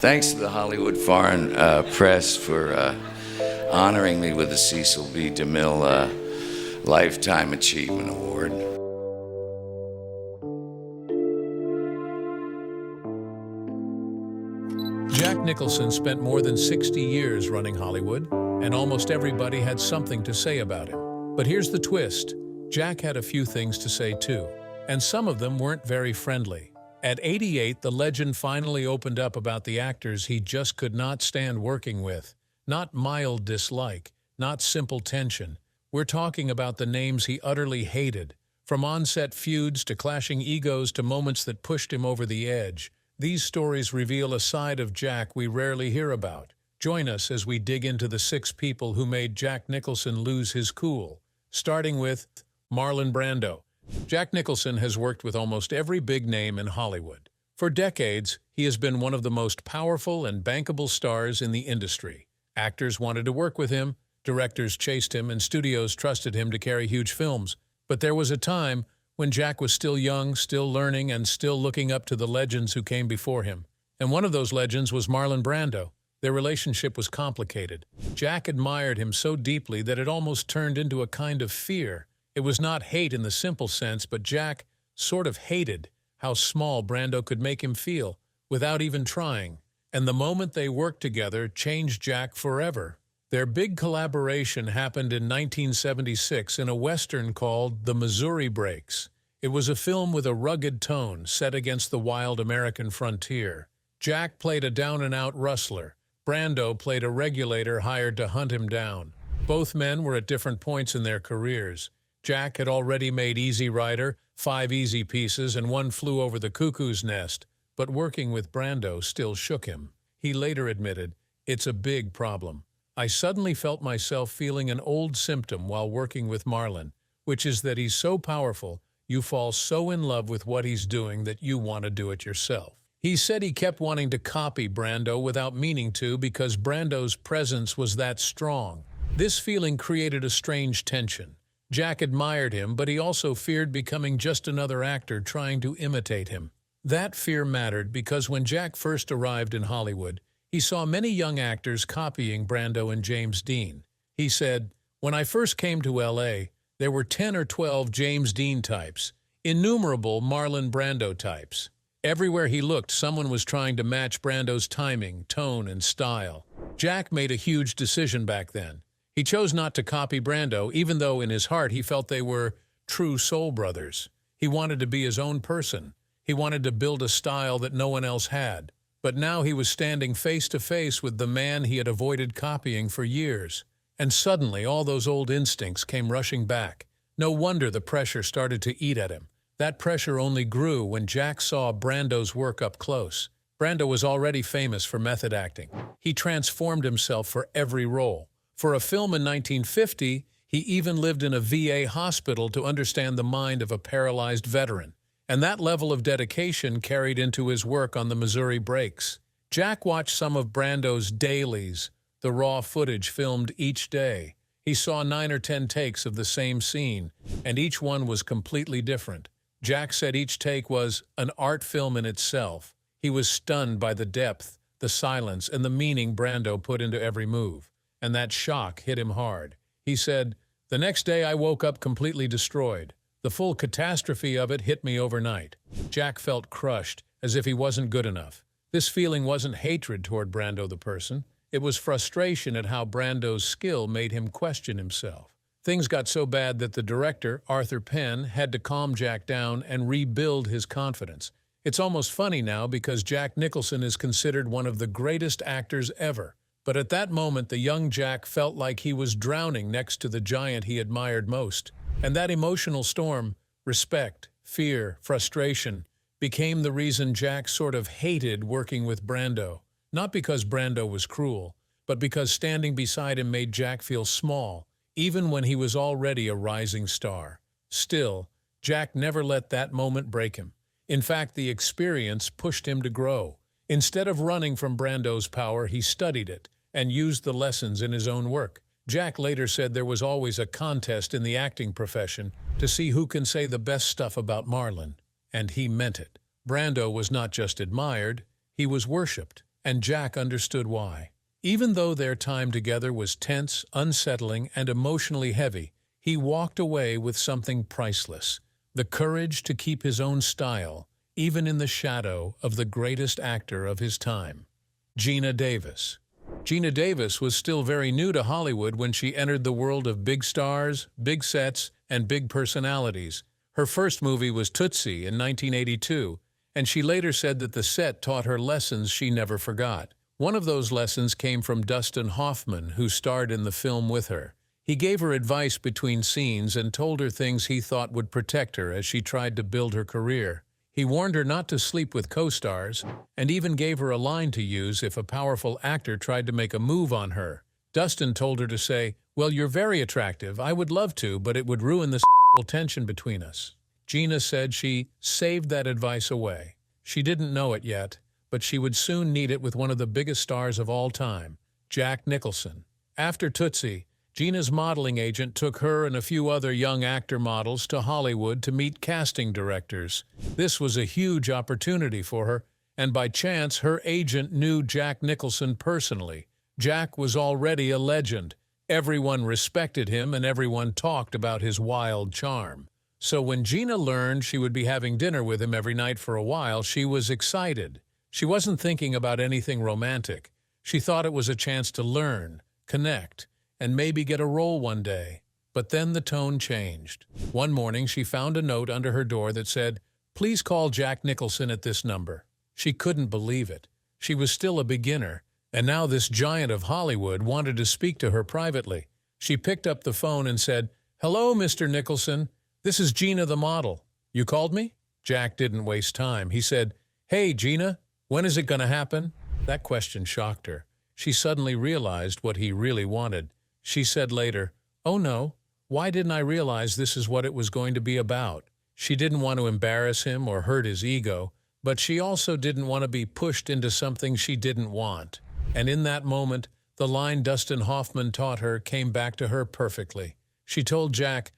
Thanks to the Hollywood Foreign Press for honoring me with the Cecil B. DeMille Lifetime Achievement Award. Jack Nicholson spent more than 60 years running Hollywood, and almost everybody had something to say about him. But here's the twist. Jack had a few things to say too, and some of them weren't very friendly. At 88, the legend finally opened up about the actors he just could not stand working with. Not mild dislike, not simple tension. We're talking about the names he utterly hated, from on-set feuds to clashing egos to moments that pushed him over the edge. These stories reveal a side of Jack we rarely hear about. Join us as we dig into the 6 people who made Jack Nicholson lose his cool, starting with Marlon Brando. Jack Nicholson has worked with almost every big name in Hollywood. For decades, he has been one of the most powerful and bankable stars in the industry. Actors wanted to work with him, directors chased him, and studios trusted him to carry huge films. But there was a time when Jack was still young, still learning, and still looking up to the legends who came before him. And one of those legends was Marlon Brando. Their relationship was complicated. Jack admired him so deeply that it almost turned into a kind of fear. It was not hate in the simple sense, but Jack sort of hated how small Brando could make him feel without even trying. And the moment they worked together changed Jack forever. Their big collaboration happened in 1976 in a Western called The Missouri Breaks. It was a film with a rugged tone set against the wild American frontier. Jack played a down-and-out rustler. Brando played a regulator hired to hunt him down. Both men were at different points in their careers. Jack had already made Easy Rider, 5 Easy Pieces, and 1 Flew Over the Cuckoo's Nest, but working with Brando still shook him. He later admitted, "It's a big problem. I suddenly felt myself feeling an old symptom while working with Marlon, which is that he's so powerful, you fall so in love with what he's doing that you want to do it yourself." He said he kept wanting to copy Brando without meaning to because Brando's presence was that strong. This feeling created a strange tension. Jack admired him, but he also feared becoming just another actor trying to imitate him. That fear mattered because when Jack first arrived in Hollywood, he saw many young actors copying Brando and James Dean. He said, "When I first came to LA, there were 10 or 12 James Dean types, innumerable Marlon Brando types. Everywhere he looked, someone was trying to match Brando's timing, tone, and style." Jack made a huge decision back then. He chose not to copy Brando, even though in his heart he felt they were true soul brothers. He wanted to be his own person. He wanted to build a style that no one else had. But now he was standing face to face with the man he had avoided copying for years. And suddenly all those old instincts came rushing back. No wonder the pressure started to eat at him. That pressure only grew when Jack saw Brando's work up close. Brando was already famous for method acting. He transformed himself for every role. For a film in 1950, he even lived in a VA hospital to understand the mind of a paralyzed veteran. And that level of dedication carried into his work on The Missouri Breaks. Jack watched some of Brando's dailies, the raw footage filmed each day. He saw 9 or 10 takes of the same scene, and each one was completely different. Jack said each take was an art film in itself. He was stunned by the depth, the silence, and the meaning Brando put into every move. And that shock hit him hard. He said, "The next day I woke up completely destroyed. The full catastrophe of it hit me overnight." Jack felt crushed, as if he wasn't good enough. This feeling wasn't hatred toward Brando the person. It was frustration at how Brando's skill made him question himself. Things got so bad that the director, Arthur Penn, had to calm Jack down and rebuild his confidence. It's almost funny now because Jack Nicholson is considered one of the greatest actors ever. But at that moment, the young Jack felt like he was drowning next to the giant he admired most. And that emotional storm, respect, fear, frustration, became the reason Jack sort of hated working with Brando. Not because Brando was cruel, but because standing beside him made Jack feel small, even when he was already a rising star. Still, Jack never let that moment break him. In fact, the experience pushed him to grow. Instead of running from Brando's power, he studied it and used the lessons in his own work. Jack later said there was always a contest in the acting profession to see who can say the best stuff about Marlon, and he meant it. Brando was not just admired, he was worshipped. and Jack understood why. Even though their time together was tense, unsettling, and emotionally heavy, he walked away with something priceless: the courage to keep his own style, even in the shadow of the greatest actor of his time. Geena Davis. Geena Davis was still very new to Hollywood when she entered the world of big stars, big sets, and big personalities. Her first movie was Tootsie in 1982, and she later said that the set taught her lessons she never forgot. One of those lessons came from Dustin Hoffman, who starred in the film with her. He gave her advice between scenes and told her things he thought would protect her as she tried to build her career. He warned her not to sleep with co-stars, and even gave her a line to use if a powerful actor tried to make a move on her. Dustin told her to say, "Well, you're very attractive. I would love to, but it would ruin the tension between us." Geena said she saved that advice away. She didn't know it yet, but she would soon need it with one of the biggest stars of all time, Jack Nicholson. After Tootsie, Geena's modeling agent took her and a few other young actor models to Hollywood to meet casting directors. This was a huge opportunity for her, and by chance her agent knew Jack Nicholson personally. Jack was already a legend. Everyone respected him and everyone talked about his wild charm. So when Geena learned she would be having dinner with him every night for a while, she was excited. She wasn't thinking about anything romantic. She thought it was a chance to learn, connect, and maybe get a role one day. But then the tone changed. One morning she found a note under her door that said, "Please call Jack Nicholson at this number." She couldn't believe it. She was still a beginner, and now this giant of Hollywood wanted to speak to her privately. She picked up the phone and said, "Hello, Mr. Nicholson. This is Geena the model. You called me?" Jack didn't waste time. He said, "Hey, Geena, when is it going to happen?" That question shocked her. She suddenly realized what he really wanted. She said later, "Oh no, why didn't I realize this is what it was going to be about?" She didn't want to embarrass him or hurt his ego, but she also didn't want to be pushed into something she didn't want. And in that moment, the line Dustin Hoffman taught her came back to her perfectly. She told Jack,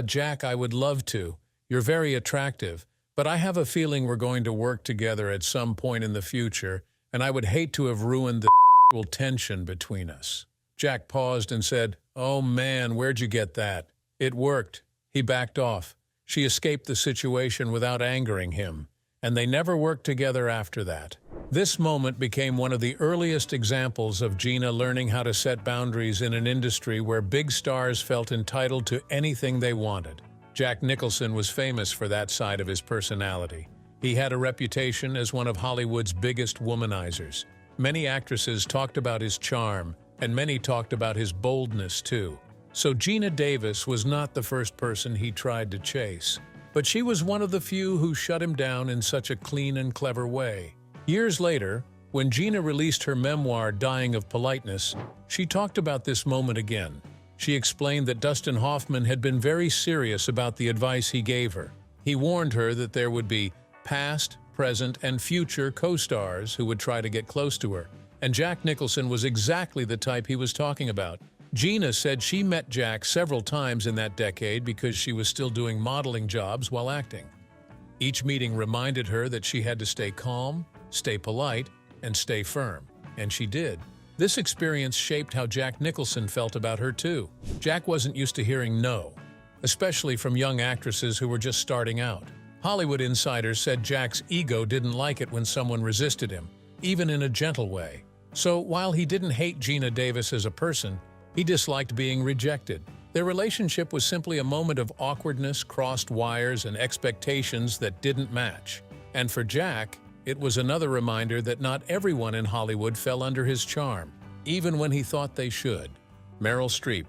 Jack, I would love to. You're very attractive, but I have a feeling we're going to work together at some point in the future, and I would hate to have ruined the tension between us." Jack paused and said, "Oh man, where'd you get that?" It worked. He backed off. She escaped the situation without angering him, and they never worked together after that. This moment became one of the earliest examples of Geena learning how to set boundaries in an industry where big stars felt entitled to anything they wanted. Jack Nicholson was famous for that side of his personality. He had a reputation as one of Hollywood's biggest womanizers. Many actresses talked about his charm, and many talked about his boldness too. So Geena Davis was not the first person he tried to chase, but she was one of the few who shut him down in such a clean and clever way. Years later, when Geena released her memoir, Dying of Politeness, she talked about this moment again. She explained that Dustin Hoffman had been very serious about the advice he gave her. He warned her that there would be past, present, and future co-stars who would try to get close to her, and Jack Nicholson was exactly the type he was talking about. Geena said she met Jack several times in that decade because she was still doing modeling jobs while acting. Each meeting reminded her that she had to stay calm, stay polite, and stay firm, and she did. This experience shaped how Jack Nicholson felt about her too. Jack wasn't used to hearing no, especially from young actresses who were just starting out. Hollywood insiders said Jack's ego didn't like it when someone resisted him, even in a gentle way. So while he didn't hate Geena Davis as a person, he disliked being rejected. Their relationship was simply a moment of awkwardness, crossed wires, and expectations that didn't match. And for Jack, it was another reminder that not everyone in Hollywood fell under his charm, even when he thought they should. Meryl Streep.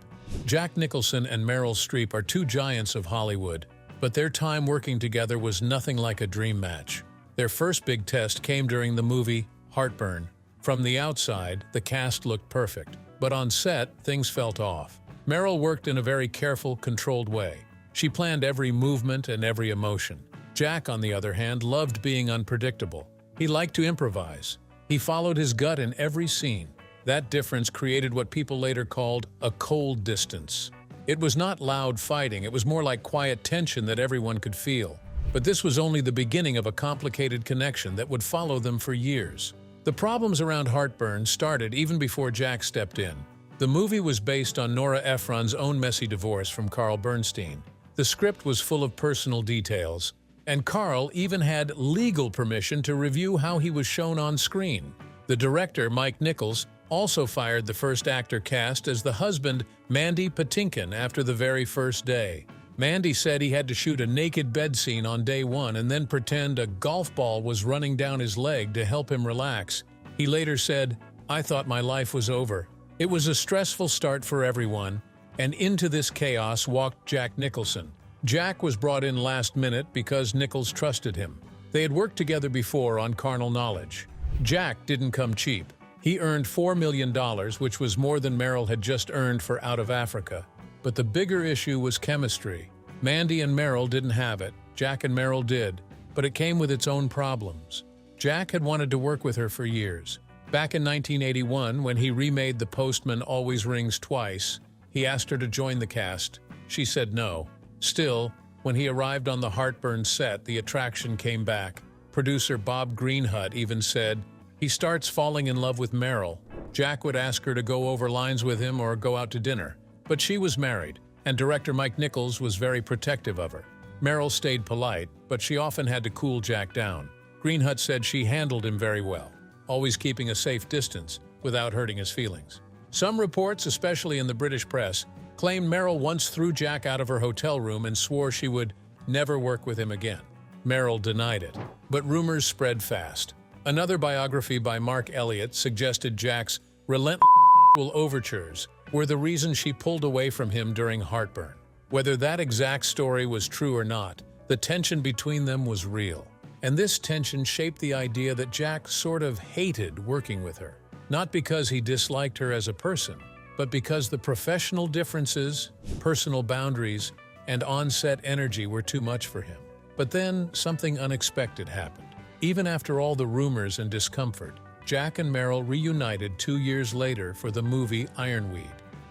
Jack Nicholson and Meryl Streep are two giants of Hollywood, but their time working together was nothing like a dream match. Their first big test came during the movie Heartburn. From the outside, the cast looked perfect, but on set, things felt off. Meryl worked in a very careful, controlled way. She planned every movement and every emotion. Jack, on the other hand, loved being unpredictable. He liked to improvise. He followed his gut in every scene. That difference created what people later called a cold distance. It was not loud fighting, it was more like quiet tension that everyone could feel. But this was only the beginning of a complicated connection that would follow them for years. The problems around heartburn started even before Jack stepped in. The movie was based on Nora Ephron's own messy divorce from Carl Bernstein. The script was full of personal details, and Carl even had legal permission to review how he was shown on screen. The director, Mike Nichols, also fired the first actor cast as the husband, Mandy Patinkin, after the very first day. Mandy said he had to shoot a naked bed scene on day one and then pretend a golf ball was running down his leg to help him relax. He later said, "I thought my life was over." It was a stressful start for everyone, and into this chaos walked Jack Nicholson. Jack was brought in last minute because Nichols trusted him. They had worked together before on Carnal Knowledge. Jack didn't come cheap. He earned $4 million, which was more than Meryl had just earned for Out of Africa. But the bigger issue was chemistry. Mandy and Meryl didn't have it. Jack and Meryl did, but it came with its own problems. Jack had wanted to work with her for years. Back in 1981, when he remade The Postman Always Rings Twice, he asked her to join the cast. She said no. Still, when he arrived on the Heartburn set, the attraction came back. Producer Bob Greenhut even said, he starts falling in love with Meryl. Jack would ask her to go over lines with him or go out to dinner. But she was married, and director Mike Nichols was very protective of her. Meryl stayed polite, but she often had to cool Jack down. Greenhut said she handled him very well, always keeping a safe distance without hurting his feelings. Some reports, especially in the British press, claimed Meryl once threw Jack out of her hotel room and swore she would never work with him again. Meryl denied it, but rumors spread fast. Another biography by Mark Elliott suggested Jack's relentless overtures were the reason she pulled away from him during Heartburn. Whether that exact story was true or not, the tension between them was real. And this tension shaped the idea that Jack sort of hated working with her. Not because he disliked her as a person, but because the professional differences, personal boundaries, and on-set energy were too much for him. But then something unexpected happened. Even after all the rumors and discomfort, Jack and Meryl reunited 2 years later for the movie Ironweed.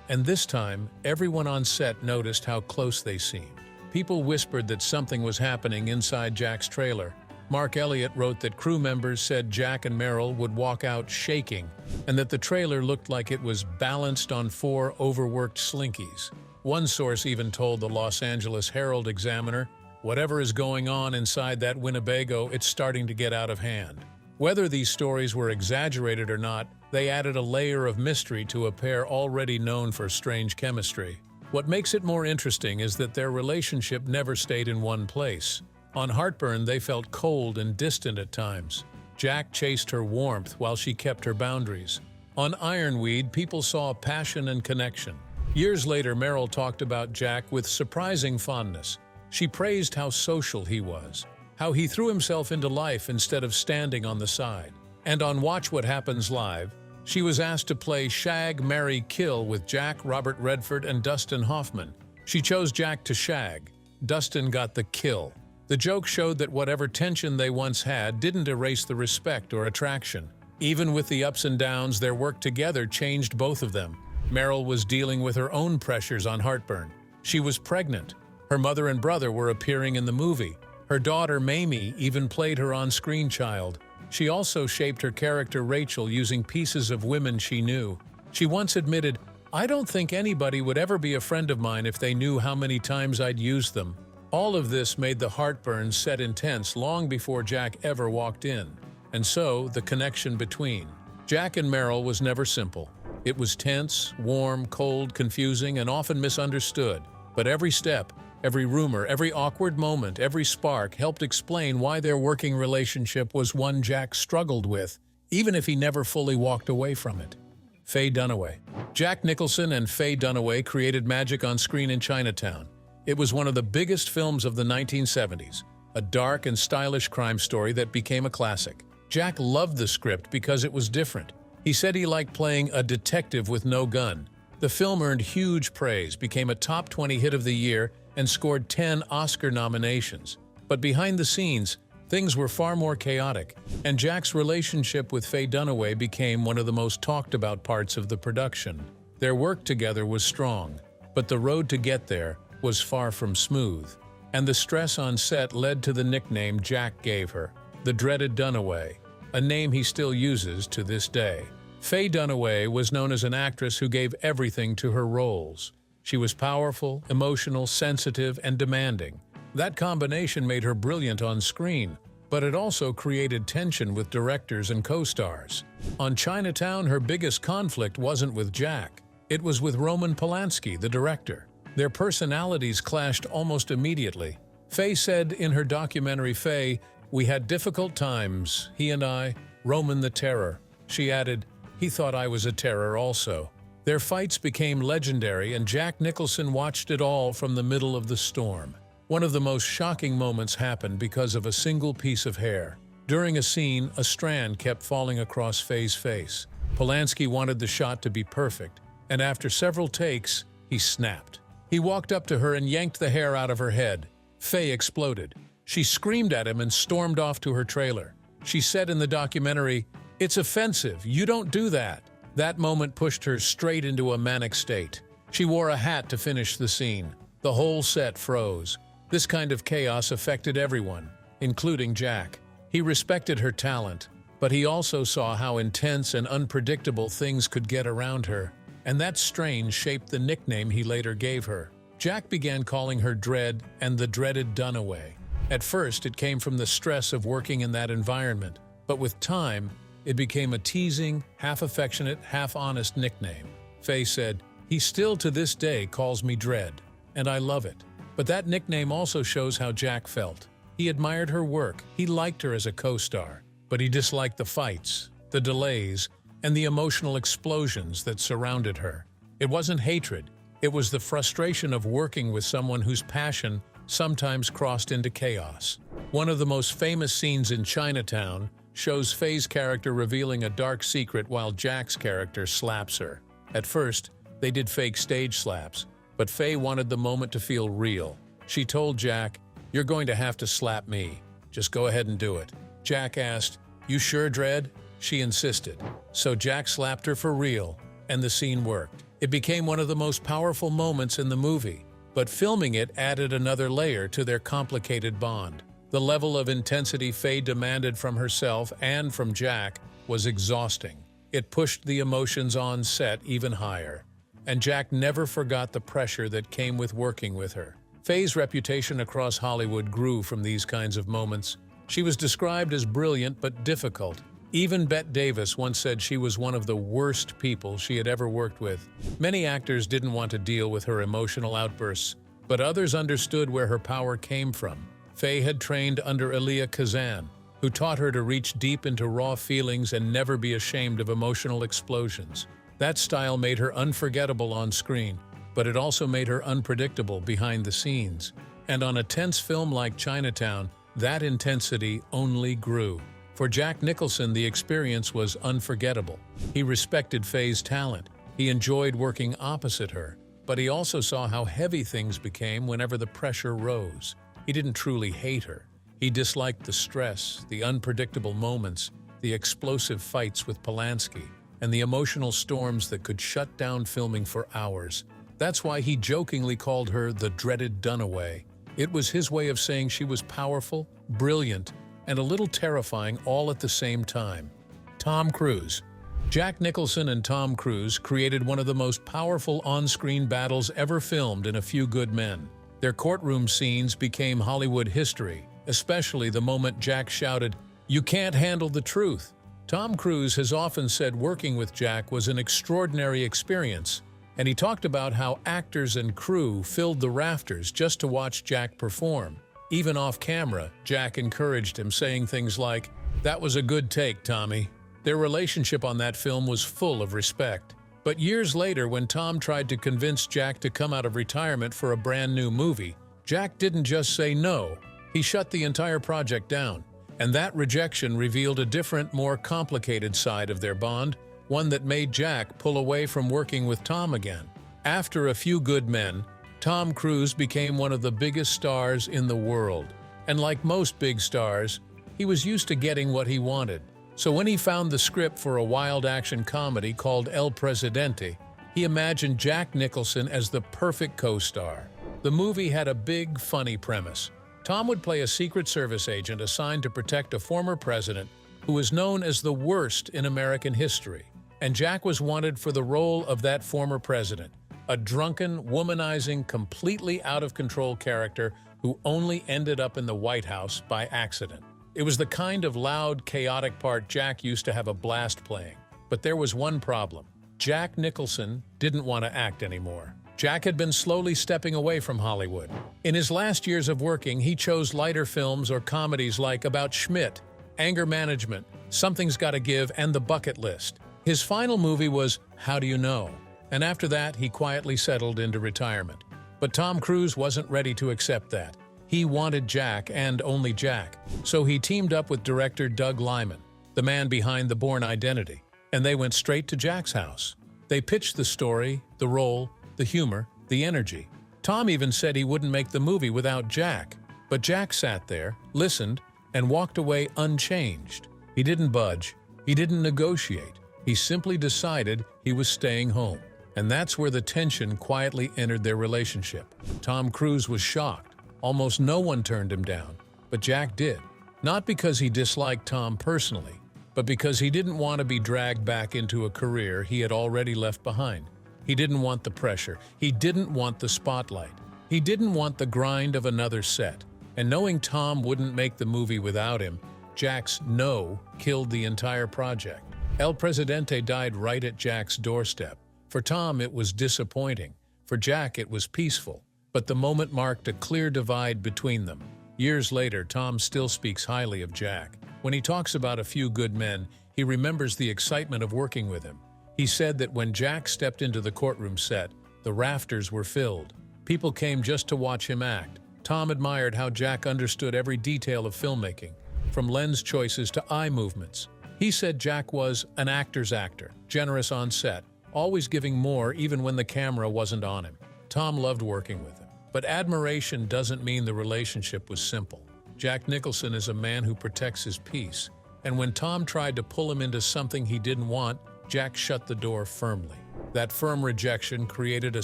And this time, everyone on set noticed how close they seemed. People whispered that something was happening inside Jack's trailer. Mark Elliott wrote that crew members said Jack and Meryl would walk out shaking, and that the trailer looked like it was balanced on 4 overworked slinkies. One source even told the Los Angeles Herald-Examiner, "Whatever is going on inside that Winnebago, it's starting to get out of hand." Whether these stories were exaggerated or not, they added a layer of mystery to a pair already known for strange chemistry. What makes it more interesting is that their relationship never stayed in one place. On Heartburn, they felt cold and distant at times. Jack chased her warmth while she kept her boundaries. On Ironweed, people saw passion and connection. Years later, Meryl talked about Jack with surprising fondness. She praised how social he was, how he threw himself into life instead of standing on the side. And on Watch What Happens Live, she was asked to play Shag, Marry, Kill with Jack, Robert Redford, and Dustin Hoffman. She chose Jack to shag. Dustin got the kill. The joke showed that whatever tension they once had didn't erase the respect or attraction. Even with the ups and downs, their work together changed both of them. Meryl was dealing with her own pressures on Heartburn. She was pregnant. Her mother and brother were appearing in the movie. Her daughter, Mamie, even played her on-screen child. She also shaped her character Rachel using pieces of women she knew. She once admitted, "I don't think anybody would ever be a friend of mine if they knew how many times I'd used them." All of this made the Heartburn set intense long before Jack ever walked in. And so, the connection between Jack and Meryl was never simple. It was tense, warm, cold, confusing, and often misunderstood. But every step, every rumor, every awkward moment, every spark helped explain why their working relationship was one Jack struggled with, even if he never fully walked away from it. Faye Dunaway. Jack Nicholson and Faye Dunaway created magic on screen in Chinatown. It was one of the biggest films of the 1970s, a dark and stylish crime story that became a classic. Jack loved the script because it was different. He said he liked playing a detective with no gun. The film earned huge praise, became a top 20 hit of the year, and scored 10 Oscar nominations. But behind the scenes, things were far more chaotic, and Jack's relationship with Faye Dunaway became one of the most talked about parts of the production. Their work together was strong, but the road to get there was far from smooth, and the stress on set led to the nickname Jack gave her, the dreaded Dunaway. a name he still uses to this day. Faye Dunaway was known as an actress who gave everything to her roles. She was powerful, emotional, sensitive, and demanding. That combination made her brilliant on screen, but it also created tension with directors and co-stars. On Chinatown, her biggest conflict wasn't with Jack. It was with Roman Polanski, the director. Their personalities clashed almost immediately. Faye said in her documentary Faye, "We had difficult times, he and I, Roman the Terror." She added, "He thought I was a terror also." Their fights became legendary, and Jack Nicholson watched it all from the middle of the storm. One of the most shocking moments happened because of a single piece of hair. During a scene, a strand kept falling across Faye's face. Polanski wanted the shot to be perfect, and after several takes, he snapped. He walked up to her and yanked the hair out of her head. Faye exploded. She screamed at him and stormed off to her trailer. She said in the documentary, "It's offensive, you don't do that." That moment pushed her straight into a manic state. She wore a hat to finish the scene. The whole set froze. This kind of chaos affected everyone, including Jack. He respected her talent, but he also saw how intense and unpredictable things could get around her, and that strain shaped the nickname he later gave her. Jack began calling her Dread and the dreaded Dunaway. At first, it came from the stress of working in that environment, but with time, it became a teasing, half-affectionate, half-honest nickname. Faye said, "He still to this day calls me Dread, and I love it." But that nickname also shows how Jack felt. He admired her work, he liked her as a co-star, but he disliked the fights, the delays, and the emotional explosions that surrounded her. It wasn't hatred, it was the frustration of working with someone whose passion sometimes crossed into chaos. One of the most famous scenes in Chinatown shows Faye's character revealing a dark secret while Jack's character slaps her. At first, they did fake stage slaps, but Faye wanted the moment to feel real. She told Jack, "You're going to have to slap me. Just go ahead and do it." Jack asked, "You sure, Dread?" She insisted. So Jack slapped her for real, and the scene worked. It became one of the most powerful moments in the movie, but filming it added another layer to their complicated bond. The level of intensity Faye demanded from herself and from Jack was exhausting. It pushed the emotions on set even higher, and Jack never forgot the pressure that came with working with her. Faye's reputation across Hollywood grew from these kinds of moments. She was described as brilliant but difficult. Even Bette Davis once said she was one of the worst people she had ever worked with. Many actors didn't want to deal with her emotional outbursts, but others understood where her power came from. Faye had trained under Elia Kazan, who taught her to reach deep into raw feelings and never be ashamed of emotional explosions. That style made her unforgettable on screen, but it also made her unpredictable behind the scenes. And on a tense film like Chinatown, that intensity only grew. For Jack Nicholson, the experience was unforgettable. He respected Faye's talent. He enjoyed working opposite her, but he also saw how heavy things became whenever the pressure rose. He didn't truly hate her. He disliked the stress, the unpredictable moments, the explosive fights with Polanski, and the emotional storms that could shut down filming for hours. That's why he jokingly called her the dreaded Dunaway. It was his way of saying she was powerful, brilliant, and a little terrifying all at the same time. Tom Cruise. Jack Nicholson and Tom Cruise created one of the most powerful on-screen battles ever filmed in A Few Good Men. Their courtroom scenes became Hollywood history, especially the moment Jack shouted, "You can't handle the truth." Tom Cruise has often said working with Jack was an extraordinary experience, and he talked about how actors and crew filled the rafters just to watch Jack perform. Even off camera, Jack encouraged him, saying things like, "That was a good take, Tommy." Their relationship on that film was full of respect. But years later, when Tom tried to convince Jack to come out of retirement for a brand new movie, Jack didn't just say no, he shut the entire project down. And that rejection revealed a different, more complicated side of their bond, one that made Jack pull away from working with Tom again. After A Few Good Men, Tom Cruise became one of the biggest stars in the world. And like most big stars, he was used to getting what he wanted. So when he found the script for a wild action comedy called El Presidente, he imagined Jack Nicholson as the perfect co-star. The movie had a big, funny premise. Tom would play a Secret Service agent assigned to protect a former president who was known as the worst in American history. And Jack was wanted for the role of that former president, a drunken, womanizing, completely out-of-control character who only ended up in the White House by accident. It was the kind of loud, chaotic part Jack used to have a blast playing. But there was one problem. Jack Nicholson didn't want to act anymore. Jack had been slowly stepping away from Hollywood. In his last years of working, he chose lighter films or comedies like About Schmidt, Anger Management, Something's Gotta Give, and The Bucket List. His final movie was How Do You Know? And after that, he quietly settled into retirement. But Tom Cruise wasn't ready to accept that. He wanted Jack, and only Jack. So he teamed up with director Doug Liman, the man behind The Bourne Identity, and they went straight to Jack's house. They pitched the story, the role, the humor, the energy. Tom even said he wouldn't make the movie without Jack. But Jack sat there, listened, and walked away unchanged. He didn't budge. He didn't negotiate. He simply decided he was staying home. And that's where the tension quietly entered their relationship. Tom Cruise was shocked. Almost no one turned him down. But Jack did. Not because he disliked Tom personally, but because he didn't want to be dragged back into a career he had already left behind. He didn't want the pressure. He didn't want the spotlight. He didn't want the grind of another set. And knowing Tom wouldn't make the movie without him, Jack's no killed the entire project. El Presidente died right at Jack's doorstep. For Tom, it was disappointing. For Jack, it was peaceful. But the moment marked a clear divide between them. Years later, Tom still speaks highly of Jack. When he talks about A Few Good Men, he remembers the excitement of working with him. He said that when Jack stepped into the courtroom set, the rafters were filled. People came just to watch him act. Tom admired how Jack understood every detail of filmmaking, from lens choices to eye movements. He said Jack was an actor's actor, generous on set, always giving more even when the camera wasn't on him. Tom loved working with him. But admiration doesn't mean the relationship was simple. Jack Nicholson is a man who protects his peace. And when Tom tried to pull him into something he didn't want, Jack shut the door firmly. That firm rejection created a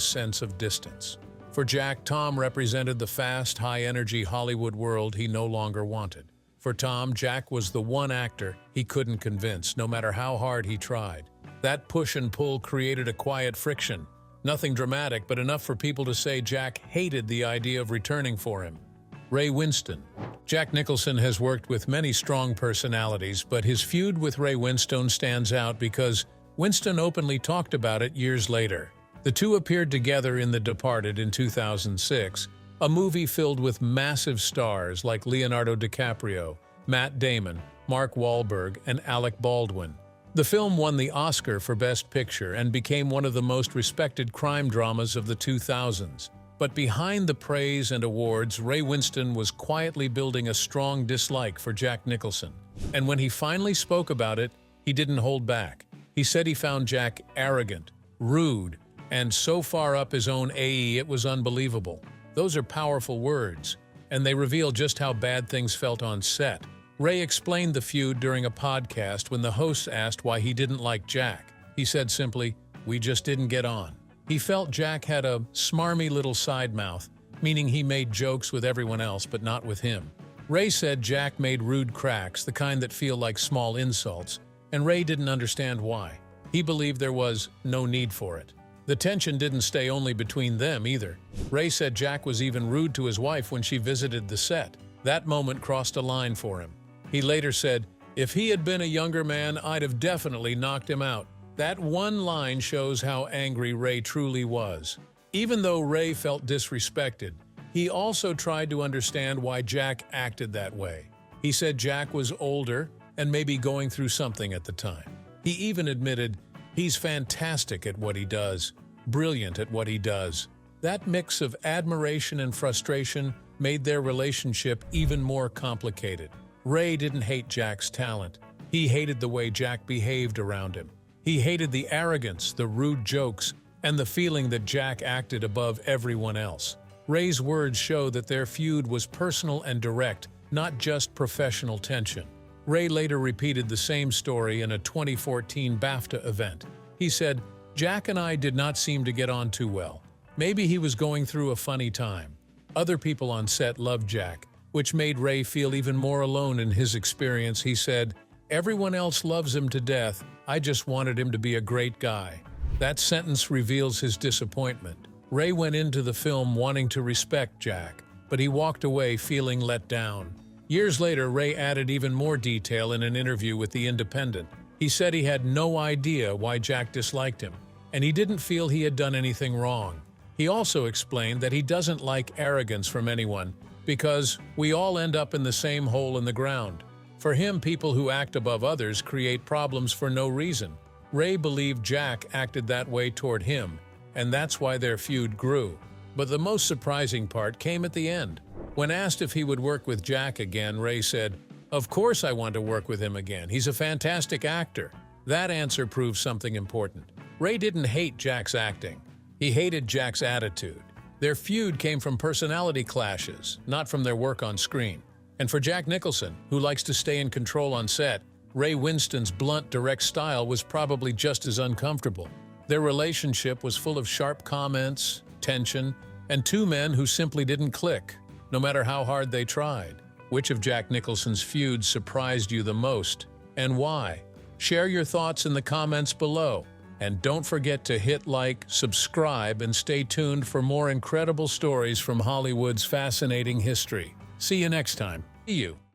sense of distance. For Jack, Tom represented the fast, high-energy Hollywood world he no longer wanted. For Tom, Jack was the one actor he couldn't convince, no matter how hard he tried. That push and pull created a quiet friction. Nothing dramatic, but enough for people to say Jack hated the idea of returning for him. Ray Winstone. Jack Nicholson has worked with many strong personalities, but his feud with Ray Winstone stands out because Winstone openly talked about it years later. The two appeared together in The Departed in 2006, a movie filled with massive stars like Leonardo DiCaprio, Matt Damon, Mark Wahlberg, and Alec Baldwin. The film won the Oscar for Best Picture and became one of the most respected crime dramas of the 2000s. But behind the praise and awards, Ray Winstone was quietly building a strong dislike for Jack Nicholson. And when he finally spoke about it, he didn't hold back. He said he found Jack arrogant, rude, and so far up his own AE it was unbelievable. Those are powerful words, and they reveal just how bad things felt on set. Ray explained the feud during a podcast when the host asked why he didn't like Jack. He said simply, "We just didn't get on." He felt Jack had a smarmy little side mouth, meaning he made jokes with everyone else but not with him. Ray said Jack made rude cracks, the kind that feel like small insults, and Ray didn't understand why. He believed there was no need for it. The tension didn't stay only between them either. Ray said Jack was even rude to his wife when she visited the set. That moment crossed a line for him. He later said, "If he had been a younger man, I'd have definitely knocked him out." That one line shows how angry Ray truly was. Even though Ray felt disrespected, he also tried to understand why Jack acted that way. He said Jack was older and maybe going through something at the time. He even admitted he's fantastic at what he does, brilliant at what he does. That mix of admiration and frustration made their relationship even more complicated. Ray didn't hate Jack's talent. He hated the way Jack behaved around him. He hated the arrogance, the rude jokes, and the feeling that Jack acted above everyone else. Ray's words show that their feud was personal and direct, not just professional tension. Ray later repeated the same story in a 2014 BAFTA event. He said, "Jack and I did not seem to get on too well. Maybe he was going through a funny time. Other people on set loved Jack, which made Ray feel even more alone in his experience." He said, "Everyone else loves him to death. I just wanted him to be a great guy." That sentence reveals his disappointment. Ray went into the film wanting to respect Jack, but he walked away feeling let down. Years later, Ray added even more detail in an interview with The Independent. He said he had no idea why Jack disliked him, and he didn't feel he had done anything wrong. He also explained that he doesn't like arrogance from anyone, because we all end up in the same hole in the ground. For him, people who act above others create problems for no reason. Ray believed Jack acted that way toward him, and that's why their feud grew. But the most surprising part came at the end. When asked if he would work with Jack again, Ray said, "Of course I want to work with him again. He's a fantastic actor." That answer proves something important. Ray didn't hate Jack's acting. He hated Jack's attitude. Their feud came from personality clashes, not from their work on screen. And for Jack Nicholson, who likes to stay in control on set, Ray Winstone's blunt, direct style was probably just as uncomfortable. Their relationship was full of sharp comments, tension, and two men who simply didn't click, no matter how hard they tried. Which of Jack Nicholson's feuds surprised you the most, and why? Share your thoughts in the comments below. And don't forget to hit like, subscribe, and stay tuned for more incredible stories from Hollywood's fascinating history. See you next time. See you.